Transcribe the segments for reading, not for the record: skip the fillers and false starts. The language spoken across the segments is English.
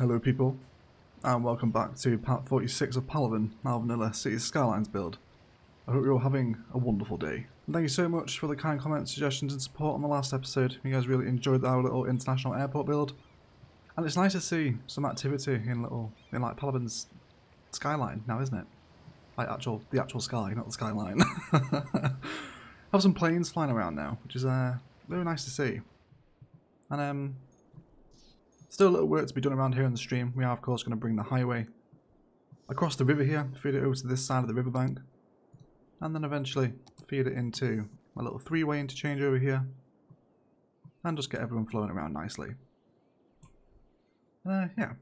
Hello people, and welcome back to part 46 of Palaven, our vanilla Cities Skylines build. I hope you're all having a wonderful day. And thank you so much for the kind comments, suggestions and support on the last episode. You guys really enjoyed our little international airport build. And it's nice to see some activity in like Palaven's skyline now, isn't it? Like the actual sky, not the skyline. Have some planes flying around now, which is very nice to see. And still a little work to be done around here on the stream. We are of course going to bring the highway across the river here, feed it over to this side of the riverbank, and then eventually feed it into a little three-way interchange over here, and just get everyone flowing around nicely. Yeah,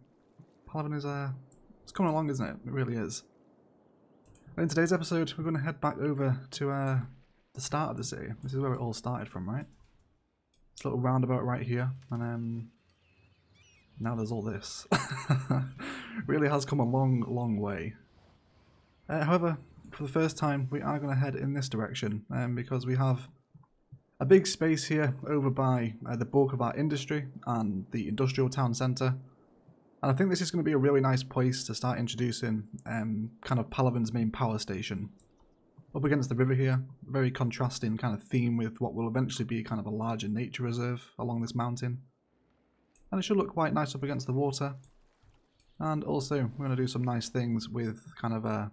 Palaven is it's coming along, isn't it? It really is. And in today's episode, we're going to head back over to the start of the city. This is where it all started from, right? This little roundabout right here, and now there's all this. Really has come a long way. However, for the first time we are going to head in this direction because we have a big space here over by the bulk of our industry and the industrial town centre. And I think this is going to be a really nice place to start introducing kind of Palaven's main power station. Up against the river here, very contrasting kind of theme with what will eventually be kind of a larger nature reserve along this mountain. And it should look quite nice up against the water. And also, we're going to do some nice things with kind of a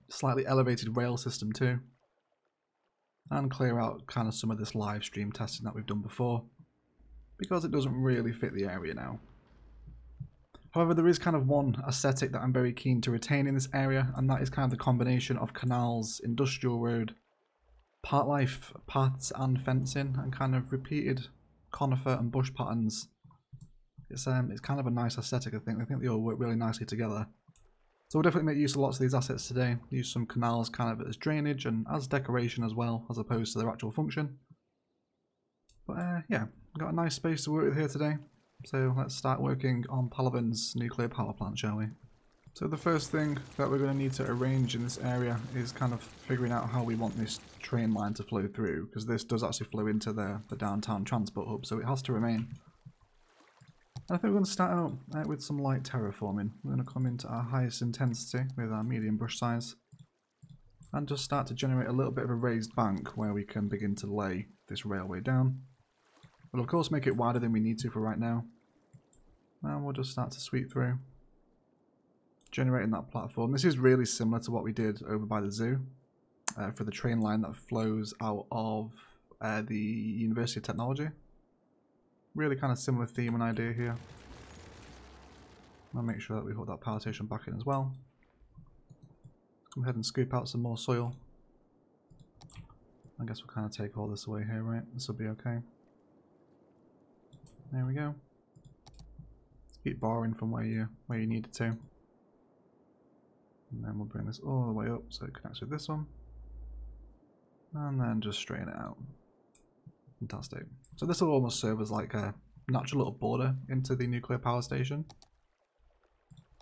slightly elevated rail system too. And clear out kind of some of this live stream testing that we've done before, because it doesn't really fit the area now. However, there is kind of one aesthetic that I'm very keen to retain in this area, and that is kind of the combination of canals, industrial road, park life paths and fencing, and kind of repeated conifer and bush patterns. It's kind of a nice aesthetic, I think. I think they all work really nicely together. So we'll definitely make use of lots of these assets today. Use some canals kind of as drainage and as decoration as well, as opposed to their actual function. But yeah, we've got a nice space to work with here today. So let's start working on Palaven's nuclear power plant, shall we? So the first thing that we're going to need to arrange in this area is kind of figuring out how we want this train line to flow through, because this does actually flow into the downtown transport hub, so it has to remain. I think we're going to start out with some light terraforming. We're going to come into our highest intensity with our medium brush size and just start to generate a little bit of a raised bank where we can begin to lay this railway down. We'll of course make it wider than we need to for right now, and we'll just start to sweep through, generating that platform. This is really similar to what we did over by the zoo for the train line that flows out of the University of Technology. Really kind of similar theme and idea here. I'll make sure that we hook that power station back in as well. Come ahead and scoop out some more soil. I guess we'll kind of take all this away here, right? This will be okay. There we go. Keep borrowing from where you need it to. And then we'll bring this all the way up so it connects with this one. And then just straighten it out. Fantastic. So this will almost serve as like a natural little border into the nuclear power station.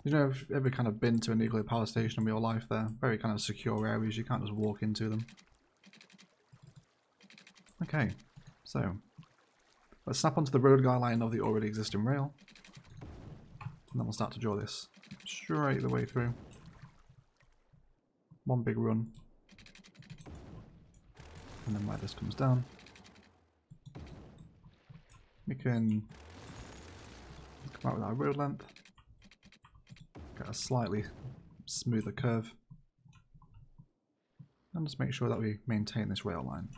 You know, if you've ever kind of been to a nuclear power station in real life, they're very kind of secure areas, you can't just walk into them. Okay, so let's snap onto the road guy line of the already existing rail. And then we'll start to draw this straight the way through. One big run. And then where this comes down. We can come out with our road length, get a slightly smoother curve, and just make sure that we maintain this rail line.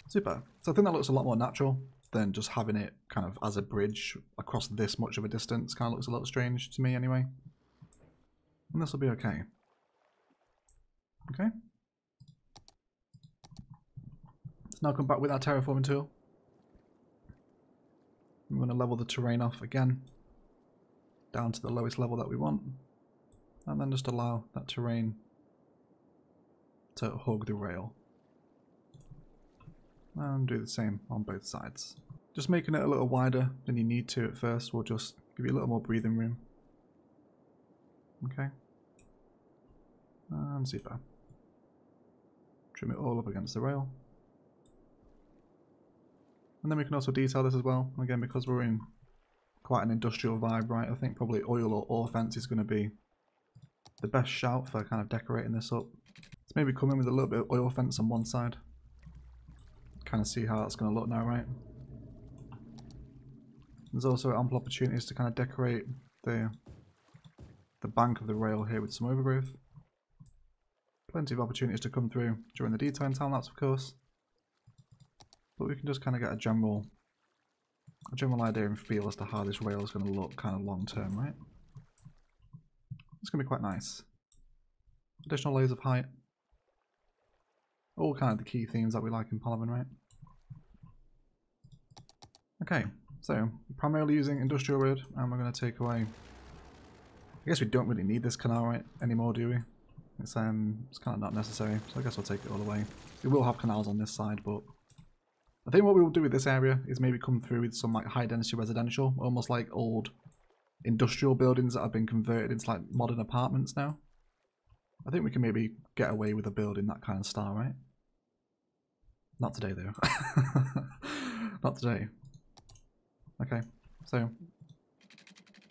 Super. So I think that looks a lot more natural than just having it kind of as a bridge across this much of a distance. Kind of looks a little strange to me anyway. And this will be okay. Okay. Let's now come back with our terraforming tool. I'm going to level the terrain off again, down to the lowest level that we want, and then just allow that terrain to hug the rail. And do the same on both sides. Just making it a little wider than you need to at first will just give you a little more breathing room. Okay. And super. Trim it all up against the rail. And then we can also detail this as well, again because we're in quite an industrial vibe, right? I think probably oil or ore fence is going to be the best shout for kind of decorating this up. Let's maybe come in with a little bit of oil fence on one side. Kind of see how that's going to look now, right? There's also ample opportunities to kind of decorate the bank of the rail here with some overgrowth. Plenty of opportunities to come through during the detour time lapse, of course. But we can just kind of get a general idea and feel as to how this rail is going to look kind of long term, right? It's going to be quite nice. Additional layers of height. All kind of the key themes that we like in Palaven, right? Okay, so primarily using industrial road, and we're going to take away. I guess we don't really need this canal right anymore, do we? It's kind of not necessary, so I guess we'll take it all away. We will have canals on this side, but I think what we will do with this area is maybe come through with some like high density residential, almost like old industrial buildings that have been converted into like modern apartments now. I think we can maybe get away with a building that kind of style, right? Not today though. Not today. Okay, so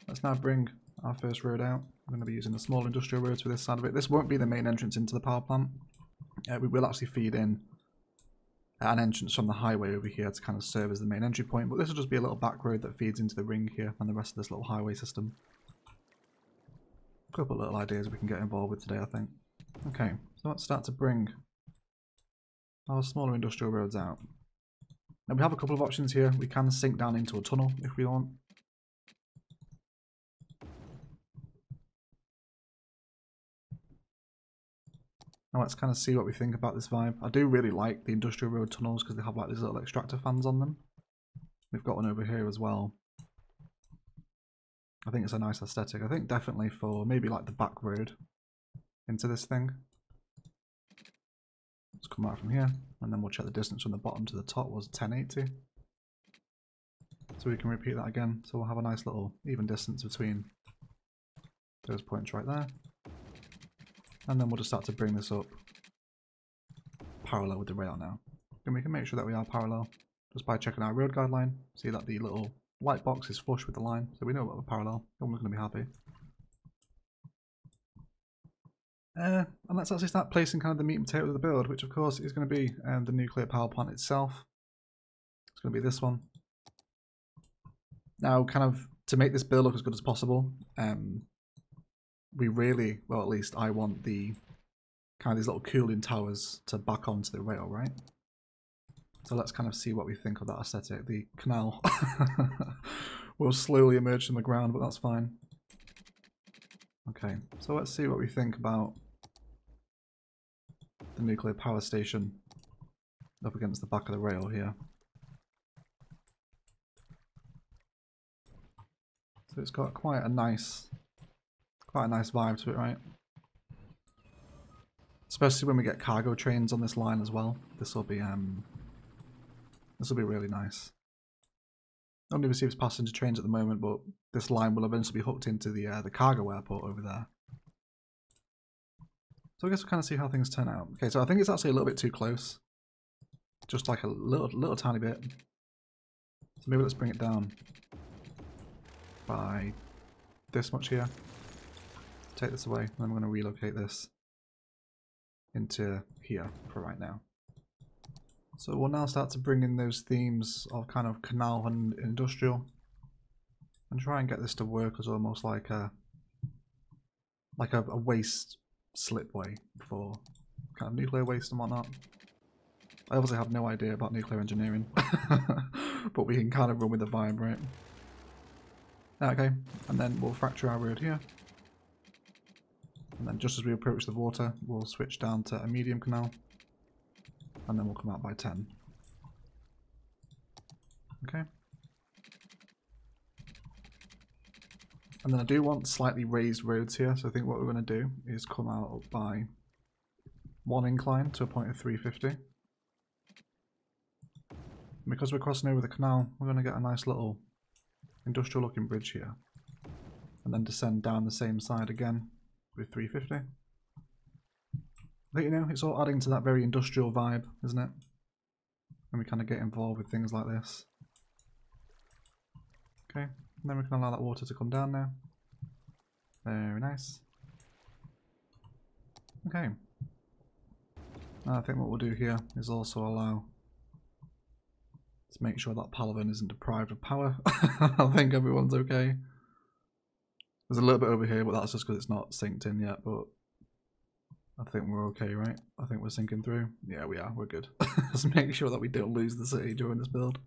let's now bring our first road out. I'm going to be using the small industrial roads for this side of it. This won't be the main entrance into the power plant. We will actually feed in an entrance from the highway over here to kind of serve as the main entry point, but this will just be a little back road that feeds into the ring here and the rest of this little highway system. A couple of little ideas we can get involved with today, I think. Okay, so let's start to bring our smaller industrial roads out. Now we have a couple of options here. We can sink down into a tunnel if we want. Now let's kind of see what we think about this vibe. I do really like the industrial road tunnels because they have like these little extractor fans on them. We've got one over here as well. I think it's a nice aesthetic. I think definitely for maybe like the back road into this thing. Let's come out from here and then we'll check the distance from the bottom to the top was 1080. So we can repeat that again. So we'll have a nice little even distance between those points right there. And then we'll just start to bring this up parallel with the rail now. And we can make sure that we are parallel just by checking our road guideline. See that the little light box is flush with the line, so we know that we're parallel. Everyone's going to be happy. And let's actually start placing kind of the meat and potatoes of the build, which of course is going to be the nuclear power plant itself. It's going to be this one. Now, kind of to make this build look as good as possible, we really, well at least I want the kind of these little cooling towers to back onto the rail, right? So let's kind of see what we think of that aesthetic. The canal will slowly emerge from the ground, but that's fine. Okay, so let's see what we think about the nuclear power station up against the back of the rail here. So it's got quite a nice vibe to it, right? Especially when we get cargo trains on this line as well. This will be really nice. I don't even see if it's passenger trains at the moment, but this line will eventually be hooked into the cargo airport over there. So I guess we'll kind of see how things turn out. Okay, so I think it's actually a little bit too close. Just like a little tiny bit. So maybe let's bring it down by this much here. Take this away, and then we're going to relocate this into here for right now. So we'll now start to bring in those themes of kind of canal and industrial, and try and get this to work as almost like a waste slipway for kind of nuclear waste and whatnot. I obviously have no idea about nuclear engineering, but we can kind of run with the vibe, right? Okay, and then we'll fracture our road here. And then just as we approach the water, we'll switch down to a medium canal. And then we'll come out by 10. Okay. And then I do want slightly raised roads here, so I think what we're going to do is come out by one incline to a point of 350. And because we're crossing over the canal, we're going to get a nice little industrial looking bridge here. And then descend down the same side again with 350. I think, you know, it's all adding to that very industrial vibe, isn't it? When we kind of get involved with things like this. Okay, And then we can allow that water to come down now. Very nice. Okay. Now I think what we'll do here is also allow... Let's make sure that Palaven isn't deprived of power. I think everyone's okay. There's a little bit over here, but that's just because it's not synced in yet, but I think we're okay, right? I think we're syncing through. Yeah, we are. We're good. Let's make sure that we don't lose the city during this build.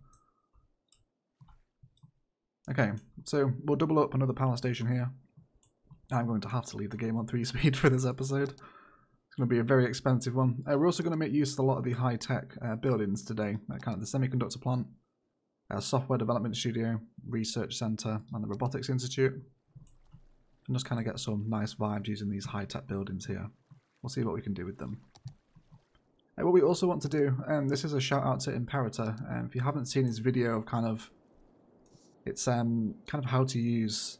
Okay, so we'll double up another power station here. I'm going to have to leave the game on 3 speed for this episode. It's going to be a very expensive one. We're also going to make use of a lot of the high-tech buildings today, kind of the semiconductor plant, software development studio, research centre, and the Robotics Institute. And just kind of get some nice vibes using these high-tech buildings here. We'll see what we can do with them. What we also want to do, this is a shout out to Imperator. If you haven't seen his video of kind of how to use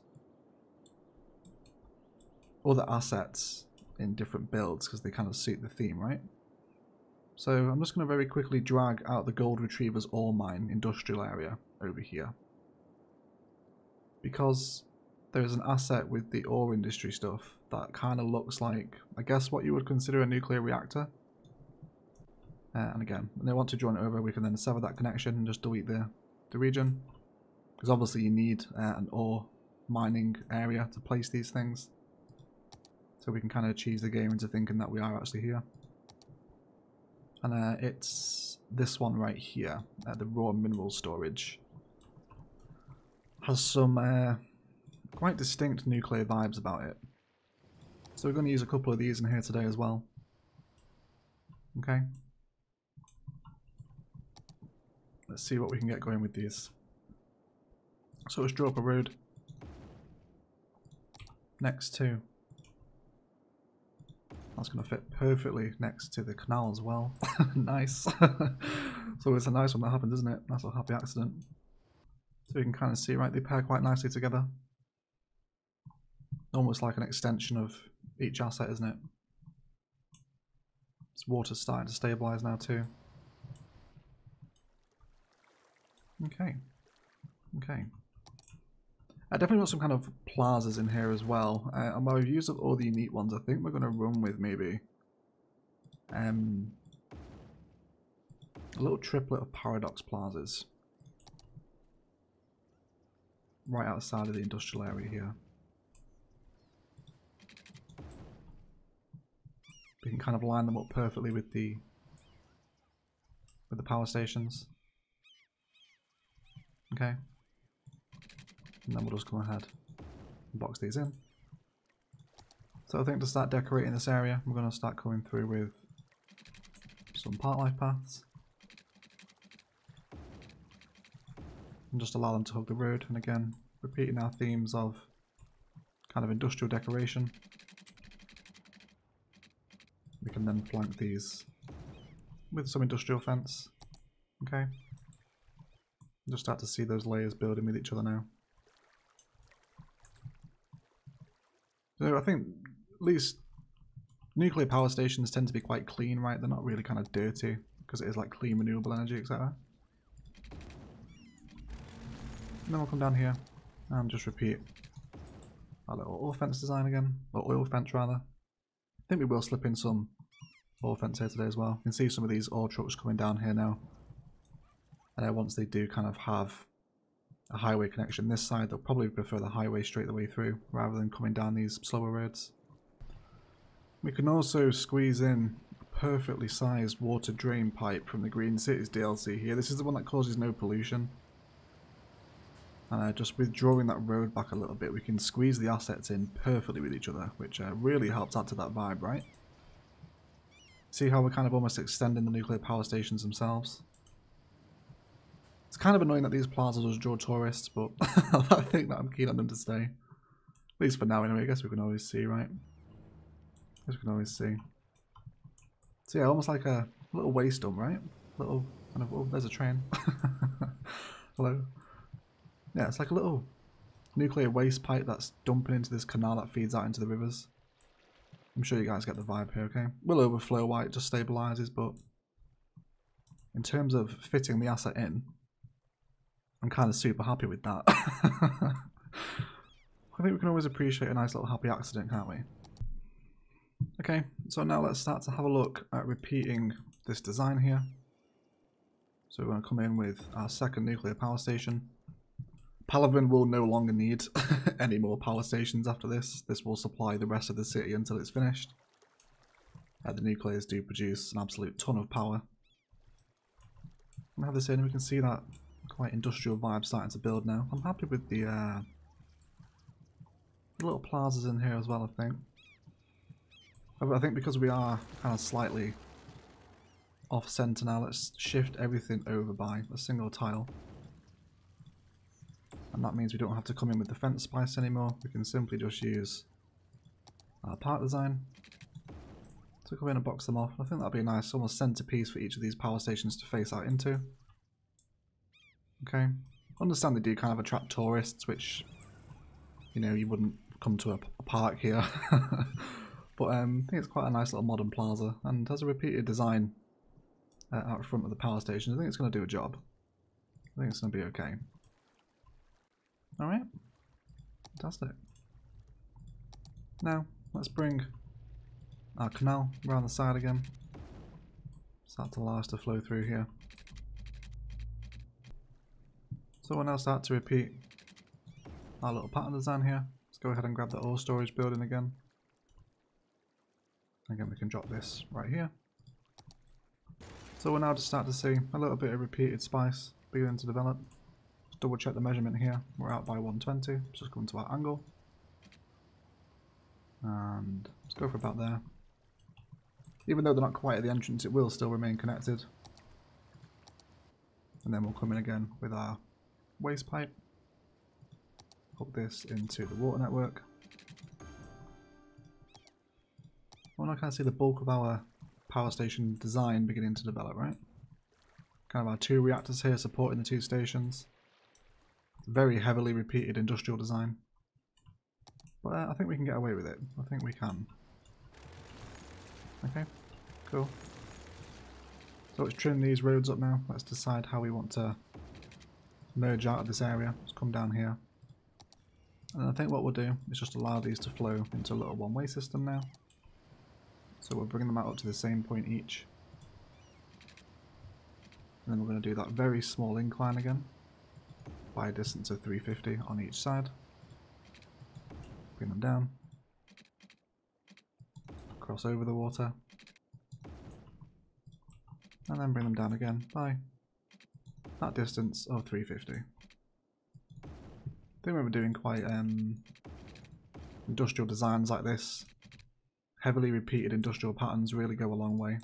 other assets in different builds because they kind of suit the theme, right? So I'm just going to very quickly drag out the Gold Retrievers ore mine industrial area over here. Because there's an asset with the ore industry stuff that kind of looks like, I guess, what you would consider a nuclear reactor. And again, when they want to join it over, we can then sever that connection and just delete the region. Because obviously you need an ore mining area to place these things. So we can kind of cheese the game into thinking that we are actually here. And it's this one right here, the raw mineral storage. Has some quite distinct nuclear vibes about it. So we're going to use a couple of these in here today as well. Okay. Let's see what we can get going with these. So let's draw up a road next to... That's going to fit perfectly next to the canal as well. Nice. So it's a nice one that happened, isn't it? That's a happy accident. So you can kind of see, right, they pair quite nicely together. Almost like an extension of each asset, isn't it? This water's starting to stabilise now too. Okay. Okay. I definitely want some kind of plazas in here as well. And while we've used up all the unique ones, I think we're going to run with maybe a little triplet of paradox plazas right outside of the industrial area here. We can kind of line them up perfectly with the power stations. Okay. And then we'll just go ahead and box these in. So I think to start decorating this area, we're going to start coming through with some park life paths. And just allow them to hug the road. And again, repeating our themes of kind of industrial decoration. We can then flank these with some industrial fence. Okay. Just start to see those layers building with each other now. So I think at least nuclear power stations tend to be quite clean, right? They're not really kind of dirty because it is like clean renewable energy, etc. And then we'll come down here and just repeat our little ore fence design again, or oil fence rather. I think we will slip in some ore fence here today as well. You can see some of these ore trucks coming down here now. And once they do kind of have a highway connection this side, they'll probably prefer the highway straight the way through rather than coming down these slower roads. We can also squeeze in a perfectly sized water drain pipe from the Green Cities DLC here. This is the one that causes no pollution. And just withdrawing that road back a little bit, we can squeeze the assets in perfectly with each other, which really helps add to that vibe, right? See how we're kind of almost extending the nuclear power stations themselves? It's kind of annoying that these plazas just draw tourists, but I think that I'm keen on them to stay. At least for now anyway, I guess we can always see, right? I guess we can always see. So yeah, almost like a little waste dump, right? Little kind of, oh, there's a train. Hello. Yeah, it's like a little nuclear waste pipe that's dumping into this canal that feeds out into the rivers. I'm sure you guys get the vibe here, okay? Will overflow while it just stabilises, but in terms of fitting the asset in, I'm kind of super happy with that. I think we can always appreciate a nice little happy accident, can't we? Okay, so now let's start to have a look at repeating this design here. So we're going to come in with our second nuclear power station. Palaven will no longer need any more power stations after this. This will supply the rest of the city until it's finished. The nuclears do produce an absolute ton of power. And have this in, we can see that quite industrial vibe starting to build now. I'm happy with the little plazas in here as well, I think. I think because we are kind of slightly off center now, let's shift everything over by a single tile. And that means we don't have to come in with the fence spice anymore. We can simply just use our part design to come in and box them off. I think that'll be a nice almost centerpiece for each of these power stations to face out into. Okay. Understand they do kind of attract tourists, which, you know, you wouldn't come to a park here. But I think it's quite a nice little modern plaza, and has a repeated design out front of the power stations. I think it's going to do a job. I think it's going to be okay. Alright. Fantastic. Now, let's bring our canal around the side again. Start to allow us to flow through here. So we'll now start to repeat our little pattern design here. Let's go ahead and grab the ore storage building again. Again, we can drop this right here. So we'll now just start to see a little bit of repeated spice beginning to develop. Just double check the measurement here. We're out by 120. Just come to our angle. And let's go for about there. Even though they're not quite at the entrance, it will still remain connected. And then we'll come in again with our waste pipe. Hook this into the water network. Well, now can I see the bulk of our power station design beginning to develop, right? Kind of our two reactors here supporting the two stations. Very heavily repeated industrial design. But I think we can get away with it. I think we can. Okay, cool. So let's trim these roads up now. Let's decide how we want to merge out of this area. Let's come down here. And I think what we'll do is just allow these to flow into a little one-way system now. So we'll bring them out up to the same point each. And then we're going to do that very small incline again by a distance of 350 on each side. Bring them down. Cross over the water. And then bring them down again by that distance of 350. I think when we're doing quite industrial designs like this, heavily repeated industrial patterns really go a long way.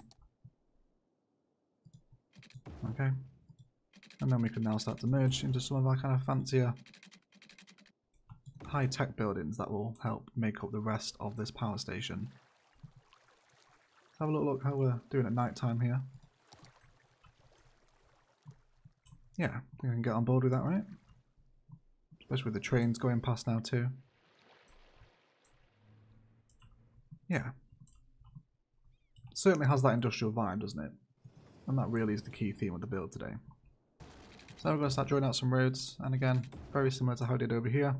Okay. And then we can now start to merge into some of our kind of fancier high-tech buildings that will help make up the rest of this power station. Let's have a little look how we're doing at night time here. Yeah, I think I can get on board with that, right? Especially with the trains going past now too. Yeah. Certainly has that industrial vibe, doesn't it? And that really is the key theme of the build today. So now we're going to start drawing out some roads, and again, very similar to how I did over here.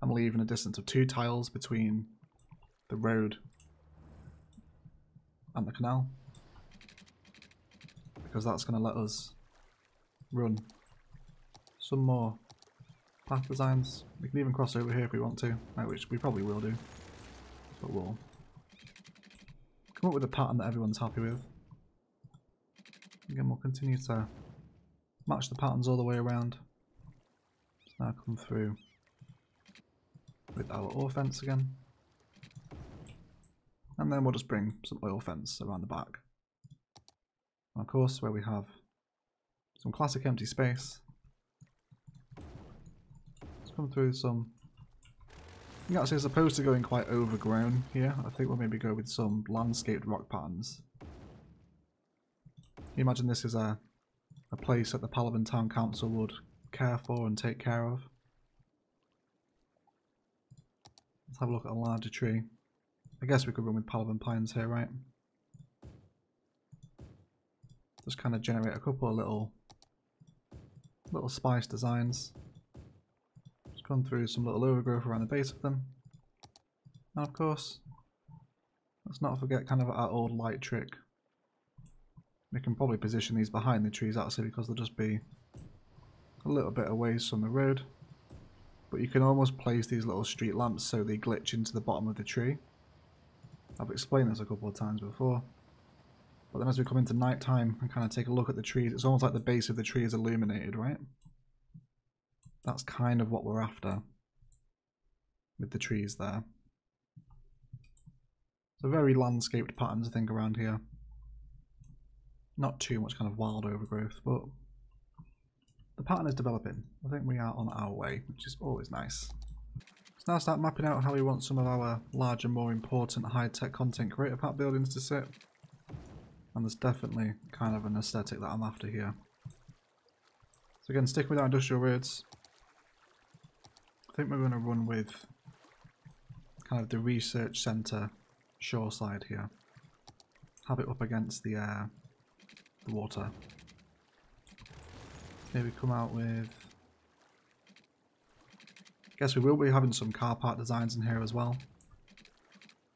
I'm leaving a distance of 2 tiles between the road and the canal, because that's going to let us run some more path designs. We can even cross over here if we want to, which we probably will do, but we'll come up with a pattern that everyone's happy with. Again, we'll continue to match the patterns all the way around. Let's now come through with our ore fence again. And then we'll just bring some oil fence around the back. And of course, where we have some classic empty space, let's come through some... I think actually as opposed to going quite overgrown here, I think we'll maybe go with some landscaped rock patterns. Can you imagine this is a place that the Palaven Town Council would care for and take care of? Let's have a look at a larger tree. I guess we could run with Palaven pines here, right? Just kind of generate a couple of little Little spice designs. Just gone through some little overgrowth around the base of them. And of course, let's not forget kind of our old light trick. We can probably position these behind the trees actually because they'll just be a little bit away from the road. But you can almost place these little street lamps so they glitch into the bottom of the tree. I've explained this a couple of times before. But then as we come into night time and kind of take a look at the trees, it's almost like the base of the tree is illuminated, right? That's kind of what we're after with the trees there. So very landscaped patterns I think around here. Not too much kind of wild overgrowth, but the pattern is developing. I think we are on our way, which is always nice. Let's now start mapping out how we want some of our larger, more important high-tech content creator pack buildings to sit. And there's definitely kind of an aesthetic that I'm after here. So again, stick with our industrial roads. I think we're going to run with kind of the research centre shoreside here. Have it up against the water. Maybe come out with... Guess we will be having some car park designs in here as well.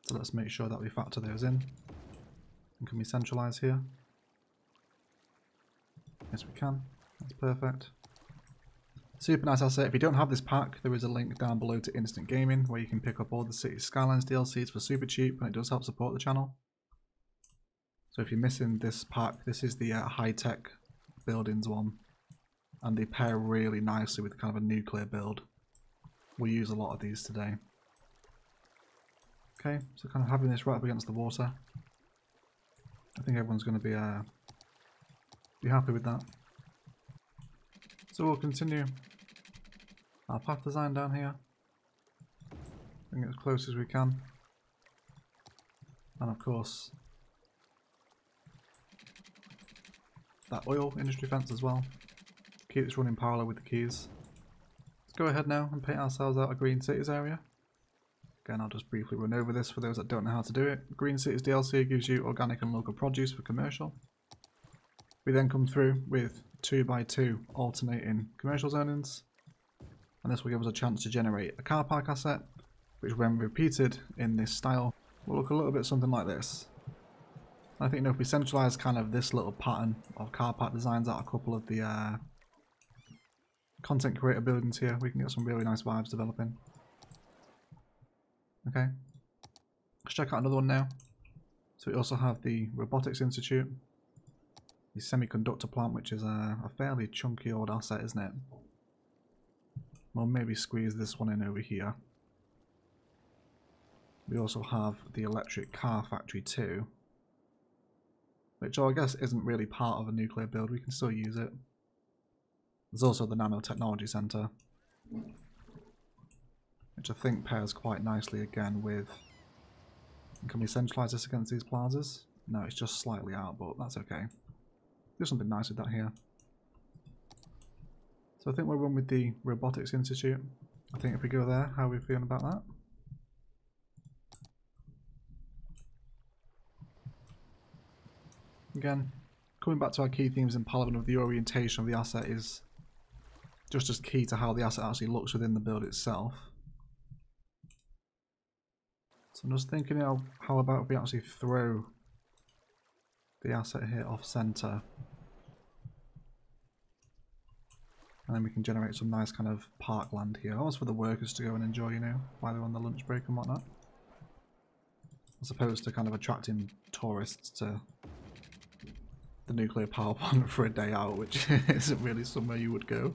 So let's make sure that we factor those in. And can we centralise here? Yes we can. That's perfect. Super nice asset. If you don't have this pack, there is a link down below to Instant Gaming where you can pick up all the Cities Skylines DLCs for super cheap, and it does help support the channel. So if you're missing this pack, this is the high-tech buildings one. And they pair really nicely with kind of a nuclear build. We'll use a lot of these today. Okay, so kind of having this right up against the water. I think everyone's going to be happy with that. So we'll continue our path design down here. Bring it as close as we can. And of course, that oil industry fence as well. Keep this running parallel with the quays. Let's go ahead now and paint ourselves out a green cities area. Again, I'll just briefly run over this for those that don't know how to do it. Green Cities DLC gives you organic and local produce for commercial. We then come through with 2x2 alternating commercial zonings. And this will give us a chance to generate a car park asset, which when repeated in this style, will look a little bit something like this. I think if we centralise kind of this little pattern of car park designs out a couple of the content creator buildings here, we can get some really nice vibes developing. Okay, let's check out another one now. So we also have the Robotics Institute, the semiconductor plant, which is a fairly chunky old asset, isn't it? We'll maybe squeeze this one in over here. We also have the electric car factory too, which I guess isn't really part of a nuclear build, we can still use it. There's also the nanotechnology centre, which I think pairs quite nicely again with... Can we centralise this against these plazas? No, it's just slightly out, but that's okay. Do something nice with that here. So I think we'll run with the Robotics Institute. I think if we go there, how are we feeling about that? Again, coming back to our key themes in Palaven of the orientation of the asset is just as key to how the asset actually looks within the build itself. So I'm just thinking how about if we actually throw the asset here off center, and then we can generate some nice kind of parkland here, almost for the workers to go and enjoy, you know, while they're on the lunch break and whatnot, as opposed to kind of attracting tourists to the nuclear power plant for a day out, which isn't really somewhere you would go.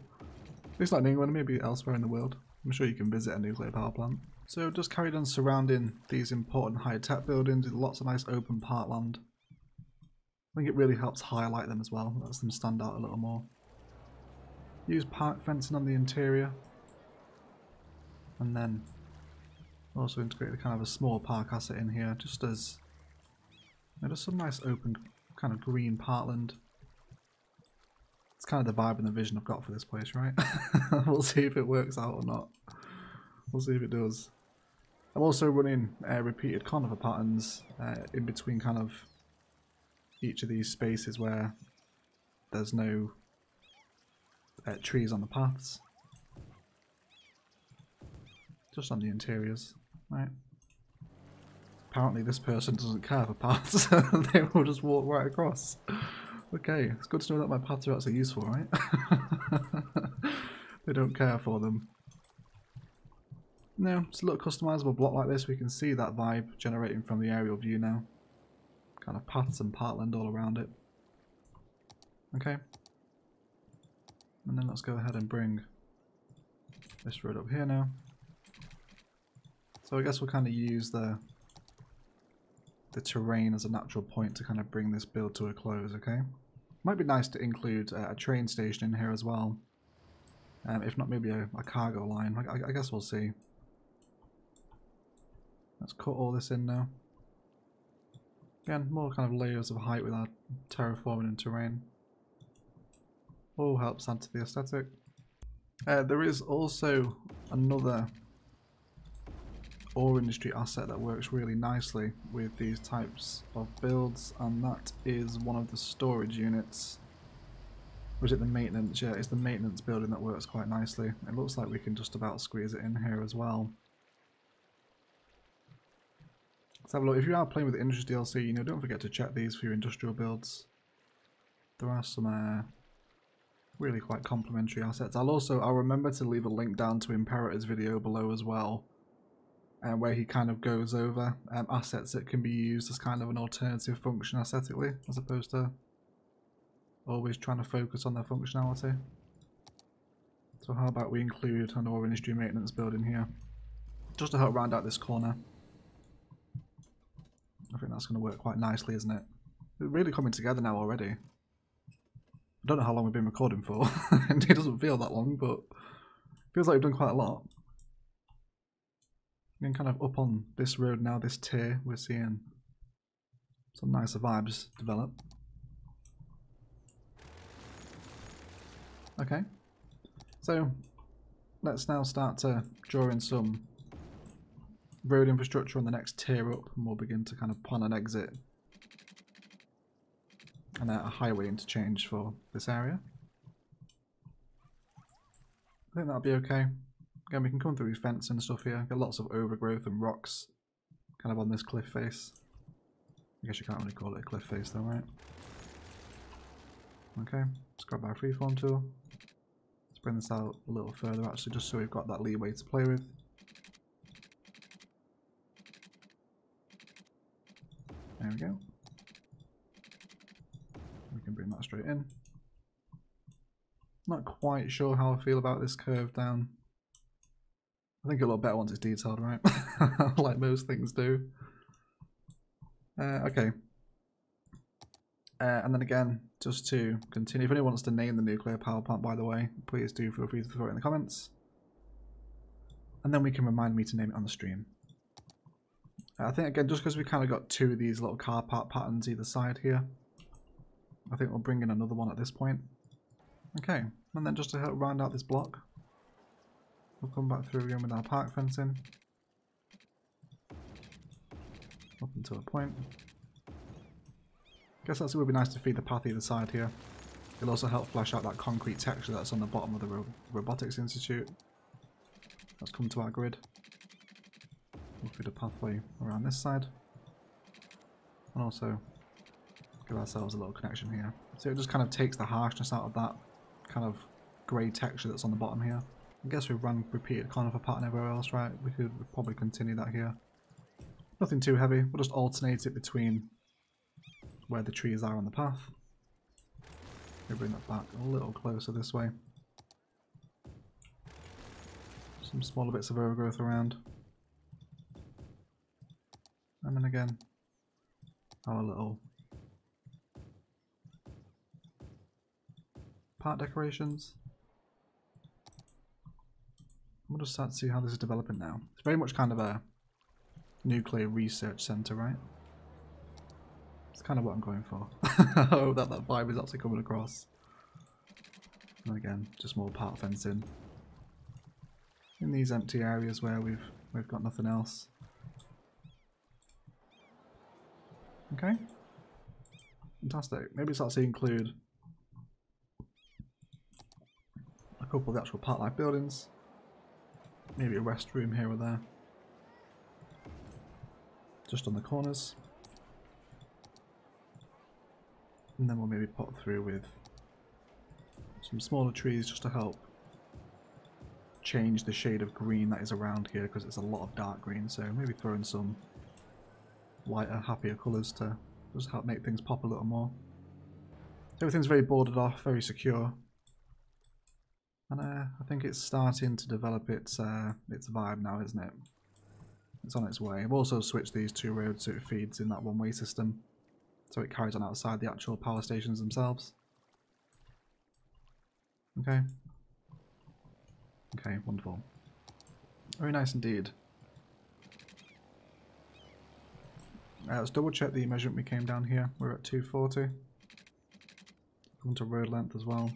At least not in England, maybe elsewhere in the world. I'm sure you can visit a nuclear power plant. So just carried on surrounding these important high-tech buildings with lots of nice open parkland. I think it really helps highlight them as well, lets them stand out a little more. Use park fencing on the interior. And then also integrate the kind of a small park asset in here, just as, you know, just some nice open kind of green parkland. It's kind of the vibe and the vision I've got for this place, right? We'll see if it works out or not. We'll see if it does. I'm also running repeated conifer patterns in between kind of each of these spaces where there's no trees on the paths. Just on the interiors, right? Apparently this person doesn't care for paths, they will just walk right across. Okay, it's good to know that my paths are actually useful, right? They don't care for them. No, it's a little customizable block like this. We can see that vibe generating from the aerial view now. Kind of paths and parkland all around it. Okay. And then let's go ahead and bring this road up here now. So I guess we'll kind of use the terrain as a natural point to kind of bring this build to a close, okay? Might be nice to include a train station in here as well. If not, maybe a cargo line. I guess we'll see. Let's cut all this in now. Again, more kind of layers of height with our terraforming and terrain. All helps add to the aesthetic. There is also another ore industry asset that works really nicely with these types of builds, and that is one of the storage units. Or is it the maintenance? Yeah, it's the maintenance building that works quite nicely. It looks like we can just about squeeze it in here as well. Let's have a look. If you are playing with the industry DLC, you know, don't forget to check these for your industrial builds. There are some really quite complementary assets. I'll remember to leave a link down to Imperator's video below as well, where he kind of goes over assets that can be used as kind of an alternative function aesthetically, as opposed to always trying to focus on their functionality. So how about we include an ore industry maintenance building here, just to help round out this corner. I think that's going to work quite nicely, isn't it? It's really coming together now already. I don't know how long we've been recording for, and it doesn't feel that long, but it feels like we've done quite a lot. And kind of up on this road now, this tier, we're seeing some nicer vibes develop. Okay, so let's now start to draw in some road infrastructure on the next tier up, and we'll begin to kind of plan an exit and a highway interchange for this area. I think that'll be okay. Again, we can come through fence and stuff here. Get lots of overgrowth and rocks kind of on this cliff face. I guess you can't really call it a cliff face though, right? Okay, let's grab our freeform tool. Let's bring this out a little further actually, just so we've got that leeway to play with. There we go. We can bring that straight in. Not quite sure how I feel about this curve down. I think it'll look better once it's detailed, right? Like most things do. Okay. And then again, just to continue, if anyone wants to name the nuclear power plant, by the way, please do feel free to throw it in the comments. And then we can remind me to name it on the stream. I think, again, just because we kind of got two of these little car park patterns either side here, I think we'll bring in another one at this point. Okay, and then just to help round out this block, we'll come back through again with our park fencing. Up until a point. I guess that's would be nice to feed the path either side here. It'll also help flesh out that concrete texture that's on the bottom of the Robotics Institute. Let's come to our grid. We'll feed a pathway around this side. And also give ourselves a little connection here. So it just kind of takes the harshness out of that kind of grey texture that's on the bottom here. I guess we've run repeated conifer pattern everywhere else, right? We could probably continue that here. Nothing too heavy, we'll just alternate it between where the trees are on the path. We'll bring that back a little closer this way. Some smaller bits of overgrowth around. And then again, our little part decorations. We'll just start to see how this is developing now. It's very much kind of a nuclear research centre, right? It's kind of what I'm going for. I hope that vibe is actually coming across. And again, just more park fencing in these empty areas where we've got nothing else. Okay, fantastic. Maybe it's actually include couple of the actual park-like buildings. Maybe a rest room here or there. Just on the corners. And then we'll maybe pop through with some smaller trees just to help change the shade of green that is around here, because it's a lot of dark green, so maybe throw in some lighter, happier colours to just help make things pop a little more. Everything's very bordered off, very secure. And I think it's starting to develop its vibe now, isn't it? It's on its way. I've also switched these two roads so it feeds in that one-way system, so it carries on outside the actual power stations themselves. Okay. Okay, wonderful. Very nice indeed. Let's double check the measurement we came down here. We're at 240. Come to road length as well.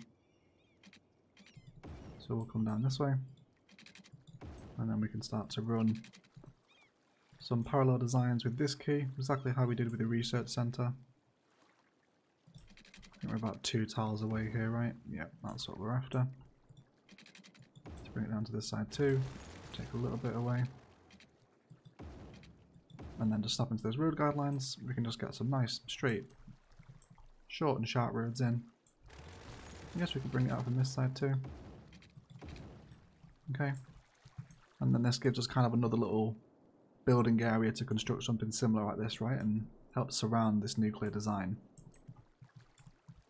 So we'll come down this way. And then we can start to run some parallel designs with this key, exactly how we did with the research centre. I think we're about 2 tiles away here, right? Yep, that's what we're after. Let's bring it down to this side too. Take a little bit away. And then just snap into those road guidelines. We can just get some nice, straight, short and sharp roads in. I guess we can bring it out from this side too. Okay. And then this gives us kind of another little building area to construct something similar like this, right? And help surround this nuclear design.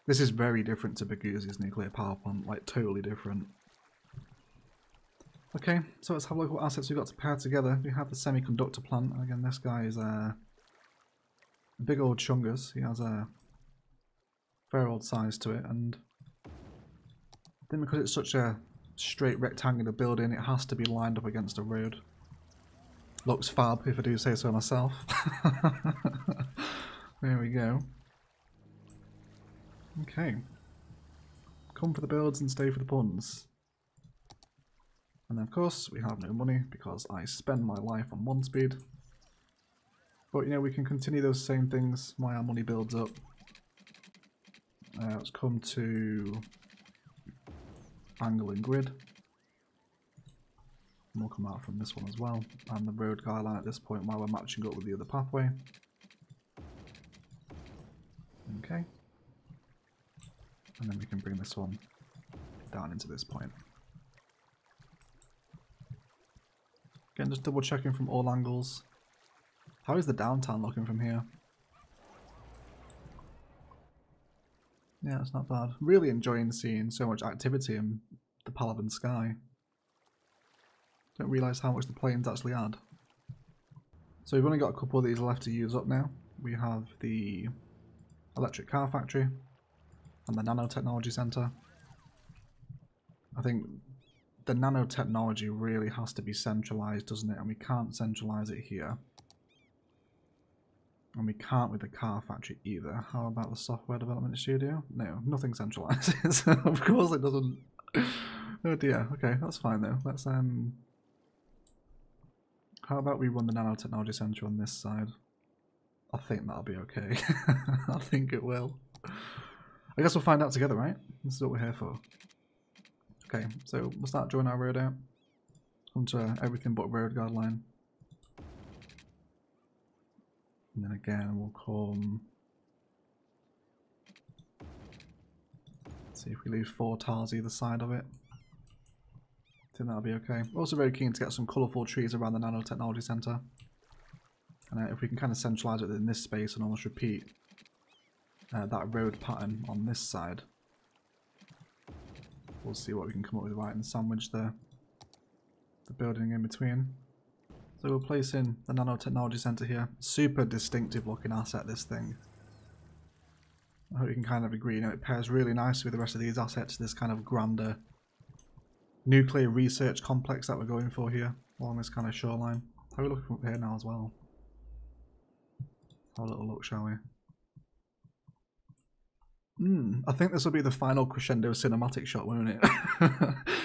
This is very different to Bagoozy's nuclear power plant, like totally different. Okay, so let's have a look at what assets we've got to pair together. We have the semiconductor plant. Again, this guy is a big old chungus. He has a fair old size to it, and then because it's such a straight rectangular building, it has to be lined up against a road. Looks fab, if I do say so myself. There we go. Okay. Come for the builds and stay for the puns. And then of course we have no money because I spend my life on 1 speed. But you know, we can continue those same things while our money builds up. Let's come to angle and grid. And we'll come out from this one as well. And the road guideline at this point while we're matching up with the other pathway. Okay. And then we can bring this one down into this point. Again, just double checking from all angles. How is the downtown looking from here? Yeah, it's not bad. Really enjoying seeing so much activity in the Palaven sky. Don't realise how much the planes actually add. So we've only got a couple of these left to use up now. We have the electric car factory and the nanotechnology centre. I think the nanotechnology really has to be centralised, doesn't it? And we can't centralise it here. And we can't with the car factory either. How about the software development studio? No, nothing centralises. Of course it doesn't. Oh dear. Okay, that's fine though. Let's how about we run the nanotechnology centre on this side? I think that'll be okay. I think it will. I guess we'll find out together, right? This is what we're here for. Okay, so we'll start drawing our road out. Onto everything but road guideline. And then again we'll come... see if we leave 4 tiles either side of it. I think that'll be okay. Also very keen to get some colourful trees around the nanotechnology centre. And if we can kind of centralise it in this space and almost repeat that road pattern on this side, we'll see what we can come up with, right, and sandwich the building in between. So we'll place in the nanotechnology centre here. Super distinctive looking asset, this thing. I hope you can kind of agree, you know, it pairs really nicely with the rest of these assets, this kind of grander nuclear research complex that we're going for here, along this kind of shoreline. How are we looking up here now as well? Have a little look, shall we? I think this will be the final crescendo cinematic shot, won't it?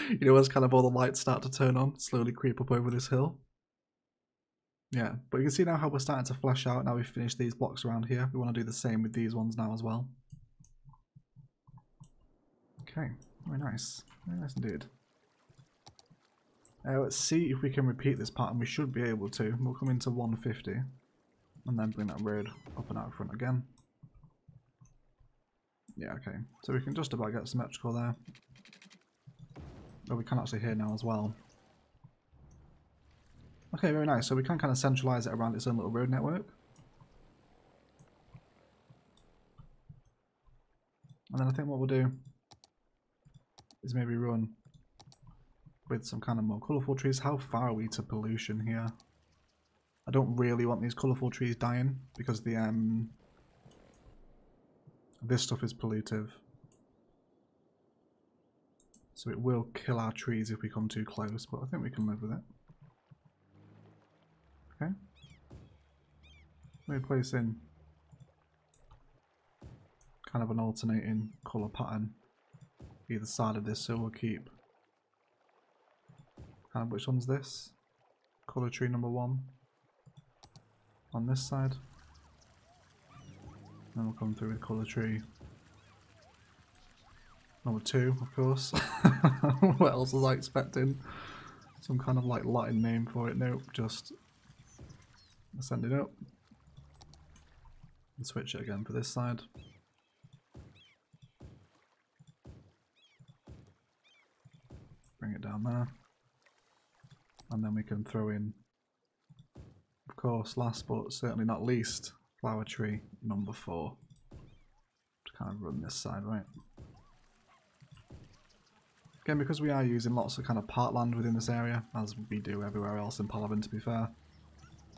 You know, as kind of all the lights start to turn on, slowly creep up over this hill. Yeah, but you can see now how we're starting to flesh out. Now we've finished these blocks around here. We want to do the same with these ones now as well. Okay, very nice. Yes, indeed. Let's see if we can repeat this pattern. We should be able to. We'll come into 150 and then bring that road up and out front again. Yeah, okay. So we can just about get symmetrical there. Oh, we can actually hear now as well. Okay, very nice. So we can kind of centralize it around its own little road network. And then I think what we'll do is maybe run with some kind of more colourful trees. How far are we to pollution here? I don't really want these colourful trees dying because the this stuff is pollutive. So it will kill our trees if we come too close, but I think we can live with it. Okay. Maybe place in kind of an alternating colour pattern either side of this, so we'll keep kind of, which one's this? Colour tree number 1 on this side. Then we'll come through with colour tree number 2, of course. What else was I expecting? Some kind of like Latin name for it. Nope, just send it up and switch it again for this side. Bring it down there. And then we can throw in, of course, last but certainly not least, flower tree number 4. To kind of run this side, right? Again, because we are using lots of kind of parkland within this area, as we do everywhere else in Palaven, to be fair.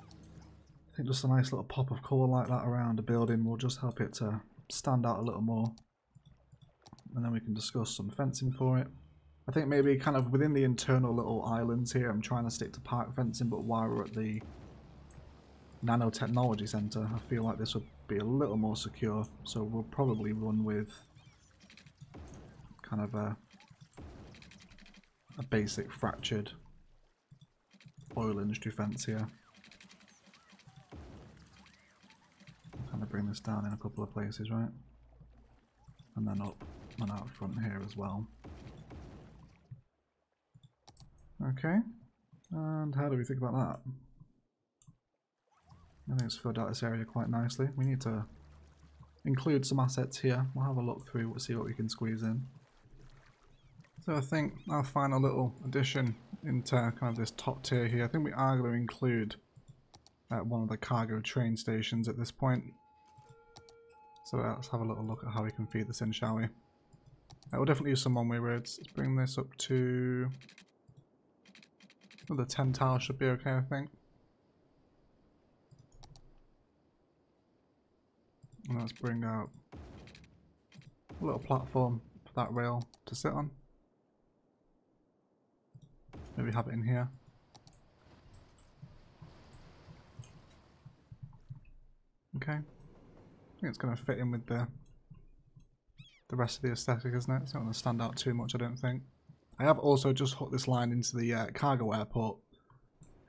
I think just a nice little pop of colour like that around a building will just help it to stand out a little more. And then we can discuss some fencing for it. I think maybe kind of within the internal little islands here, I'm trying to stick to park fencing, but while we're at the Nanotechnology Centre, I feel like this would be a little more secure, so we'll probably run with kind of a basic fractured oil industry fence here. Kind of bring this down in a couple of places, right? And then up and out front here as well. Okay, and how do we think about that? I think it's filled out this area quite nicely. We need to include some assets here. We'll have a look through, we'll see what we can squeeze in. So I think our final little addition into kind of this top tier here, I think we are going to include one of the cargo train stations at this point. So let's have a little look at how we can feed this in, shall we? We'll definitely use some one-way roads. Let's bring this up to... the 10 towers should be okay, I think. And let's bring out a little platform for that rail to sit on. Maybe have it in here. Okay. I think it's going to fit in with the rest of the aesthetic, isn't it? It's not going to stand out too much, I don't think. I have also just hooked this line into the cargo airport.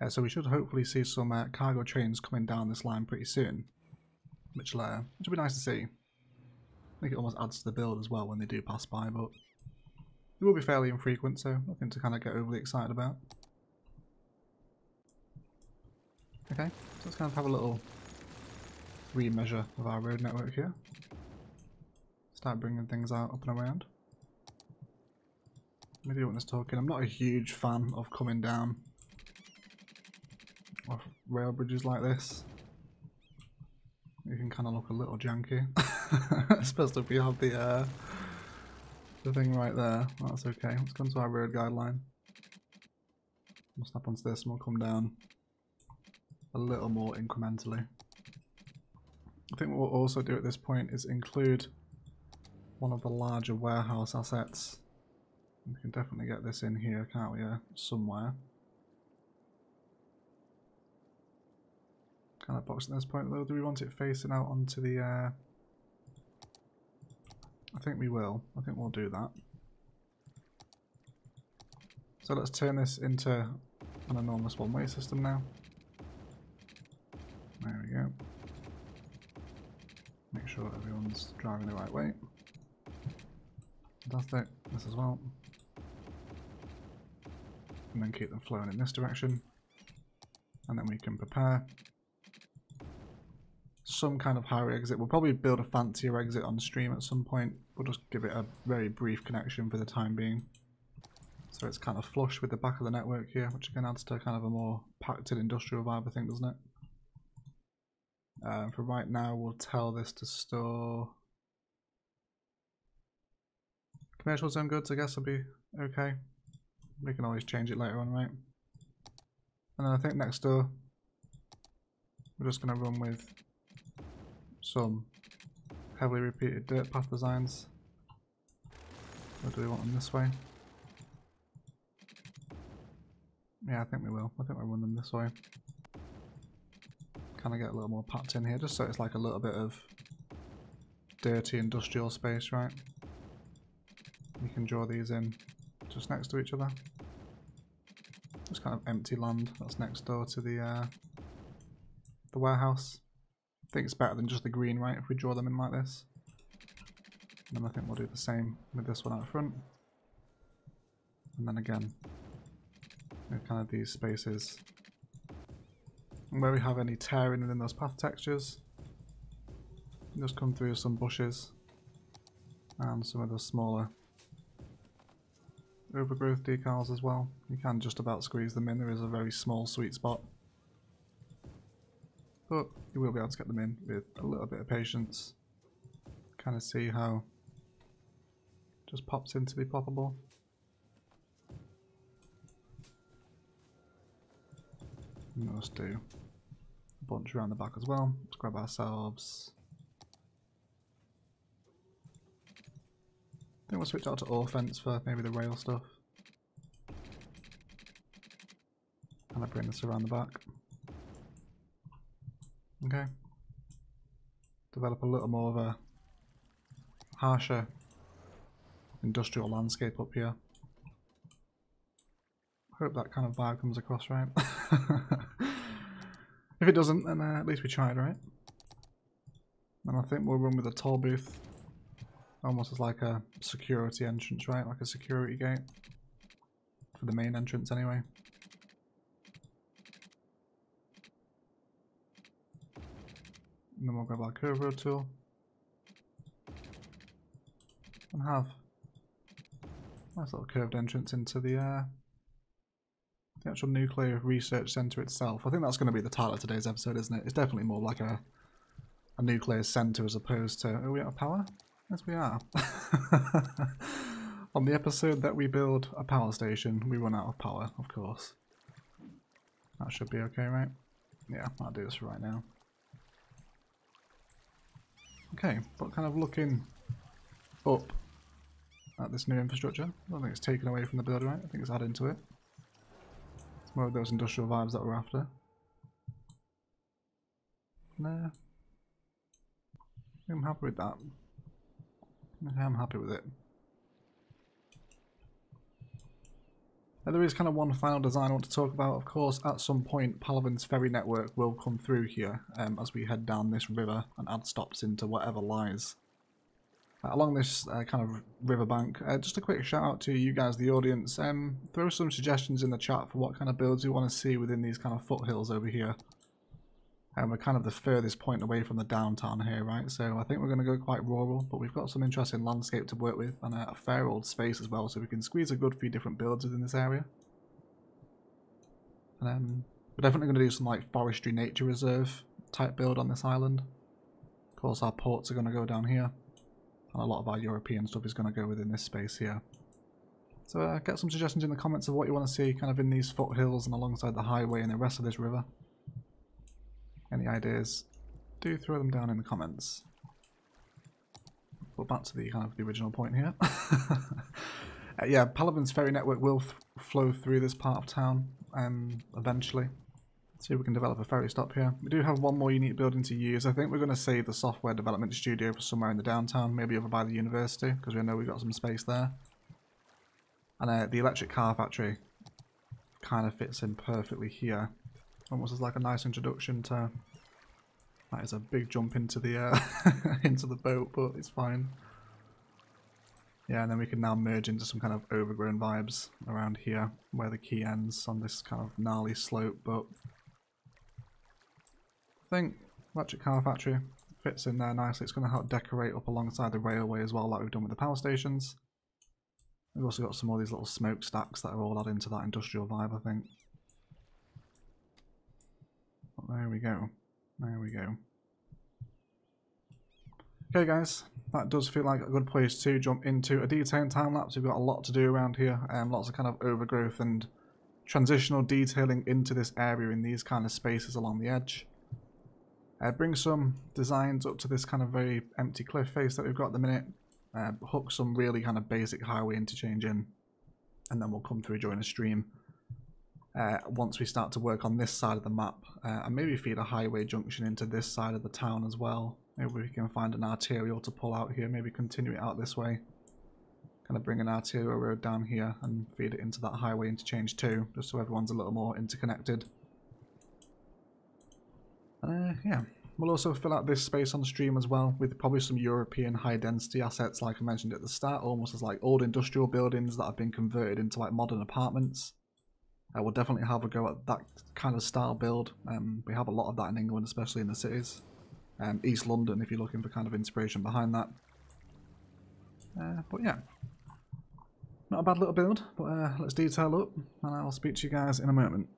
So we should hopefully see some cargo trains coming down this line pretty soon. Which will be nice to see. I think it almost adds to the build as well when they do pass by, but it will be fairly infrequent, so nothing to kind of get overly excited about. Okay, so let's kind of have a little remeasure of our road network here. Start bringing things out up and around. Maybe I want this talking. I'm not a huge fan of coming down off rail bridges like this. You can kind of look a little janky, especially if you have the thing right there. That's okay. Let's come to our road guideline. We'll snap onto this and we'll come down a little more incrementally. I think what we'll also do at this point is include one of the larger warehouse assets. We can definitely get this in here, can't we? Somewhere. Kind of box at this point though. Do we want it facing out onto the I think we will. I think we'll do that. So let's turn this into an enormous one-way system now. There we go. Make sure everyone's driving the right way. Fantastic. This as well. and then keep them flowing in this direction. And then we can prepare some kind of higher exit. We'll probably build a fancier exit on stream at some point. We'll just give it a very brief connection for the time being. So it's kind of flush with the back of the network here, which again adds to kind of a more packed industrial vibe, I think, doesn't it? For right now, we'll tell this to store commercial zone goods. I guess will be okay. We can always change it later on, right? And then I think next door, we're just going to run with some heavily repeated dirt path designs. Or do we want them this way? Yeah, I think we will. I think we'll run them this way. Kind of get a little more packed in here, just so it's like a little bit of dirty industrial space, right? You can draw these in just next to each other. Just kind of empty land that's next door to the warehouse. I think it's better than just the green, right, if we draw them in like this. And then I think we'll do the same with this one out front. And then again, with kind of these spaces. And where we have any tearing within those path textures, just come through some bushes and some of the smaller overgrowth decals as well. You can just about squeeze them in. There is a very small sweet spot, but you will be able to get them in with a little bit of patience. Kind of see how it just pops in to be poppable. And let's do a bunch around the back as well. Let's grab ourselves. I think we'll switch out to ore fence for maybe the rail stuff. And I bring this around the back. Okay. Develop a little more of a harsher industrial landscape up here. Hope that kind of vibe comes across right. If it doesn't, then at least we tried, right? And I think we'll run with a toll booth. Almost as like a security entrance, right? Like a security gate. For the main entrance anyway. And then we'll grab our curve road tool. And have a nice little curved entrance into the actual nuclear research centre itself. I think that's going to be the title of today's episode, isn't it? It's definitely more like a nuclear centre as opposed to... Are we out of power? Yes, we are. On the episode that we build a power station, we run out of power, of course. That should be okay, right? Yeah, I'll do this for right now. Okay, but kind of looking up at this new infrastructure. I don't think it's taken away from the build, right? I think it's added to it. It's more of those industrial vibes that we're after. Nah. I'm happy with that. I'm happy with it. There is kind of one final design I want to talk about. Of course, at some point, Palaven's ferry network will come through here as we head down this river and add stops into whatever lies along this kind of riverbank. Just a quick shout out to you guys, the audience. Throw some suggestions in the chat for what kind of builds you want to see within these kind of foothills over here. We're kind of the furthest point away from the downtown here, right? So I think we're going to go quite rural, but we've got some interesting landscape to work with and a fair old space as well, so we can squeeze a good few different builds within this area. And we're definitely going to do some like forestry nature reserve type build on this island. Of course, our ports are going to go down here, and a lot of our European stuff is going to go within this space here. So get some suggestions in the comments of what you want to see kind of in these foothills and alongside the highway and the rest of this river. Any ideas, do throw them down in the comments. But back to the kind of the original point here. Yeah, Palaven's ferry network will flow through this part of town eventually. See if we can develop a ferry stop here. We do have one more unique building to use. I think we're going to save the software development studio for somewhere in the downtown, maybe over by the university, because we know we've got some space there. And the electric car factory kind of fits in perfectly here. Almost as like a nice introduction to... That is a big jump into the into the boat, but it's fine. Yeah, and then we can now merge into some kind of overgrown vibes around here, where the quay ends on this kind of gnarly slope, but I think electric car factory fits in there nicely. It's going to help decorate up alongside the railway as well, like we've done with the power stations. We've also got some more of these little smokestacks that are all adding to that industrial vibe, I think. But there we go. There we go. Okay guys, that does feel like a good place to jump into a detailing time lapse. We've got a lot to do around here, lots of kind of overgrowth and transitional detailing into this area in these kind of spaces along the edge. Bring some designs up to this kind of very empty cliff face that we've got at the minute. Hook some really kind of basic highway interchange in, and then we'll come through during a stream once we start to work on this side of the map, and maybe feed a highway junction into this side of the town as well. Maybe we can find an arterial to pull out here, maybe continue it out this way, kind of bring an arterial road down here and feed it into that highway interchange too, just so everyone's a little more interconnected. Yeah, we'll also fill out this space on the stream as well with probably some European high density assets like I mentioned at the start, almost as like old industrial buildings that have been converted into like modern apartments. We'll definitely have a go at that kind of style build. We have a lot of that in England, especially in the cities. East London, if you're looking for kind of inspiration behind that. But yeah, not a bad little build, but let's detail up and I'll speak to you guys in a moment.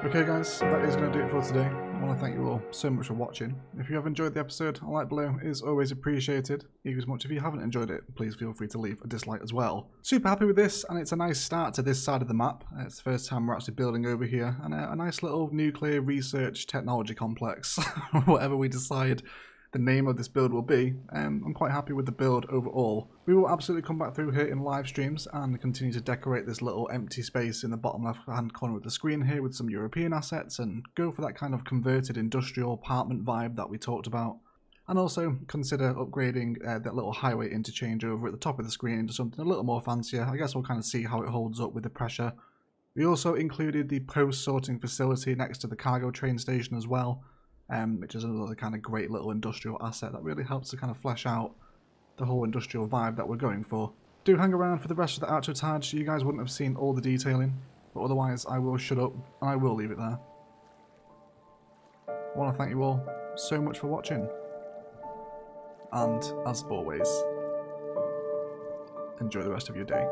Okay guys, that is going to do it for today. I want to thank you all so much for watching. If you have enjoyed the episode, a like below is always appreciated. Equally as much if you haven't enjoyed it, please feel free to leave a dislike as well. Super happy with this, and it's a nice start to this side of the map. It's the first time we're actually building over here, and a nice little nuclear research technology complex, whatever we decide the name of this build will be. I'm quite happy with the build overall. We will absolutely come back through here in live streams and continue to decorate this little empty space in the bottom left hand corner of the screen here with some European assets and go for that kind of converted industrial apartment vibe that we talked about. And also consider upgrading that little highway interchange over at the top of the screen into something a little more fancier. I guess we'll kind of see how it holds up with the pressure. We also included the post-sorting facility next to the cargo train station as well. Which is another kind of great little industrial asset that really helps to kind of flesh out the whole industrial vibe that we're going for. Do hang around for the rest of the outro tag so you guys wouldn't have seen all the detailing, but otherwise I will shut up and I will leave it there. I want to thank you all so much for watching, and as always, enjoy the rest of your day.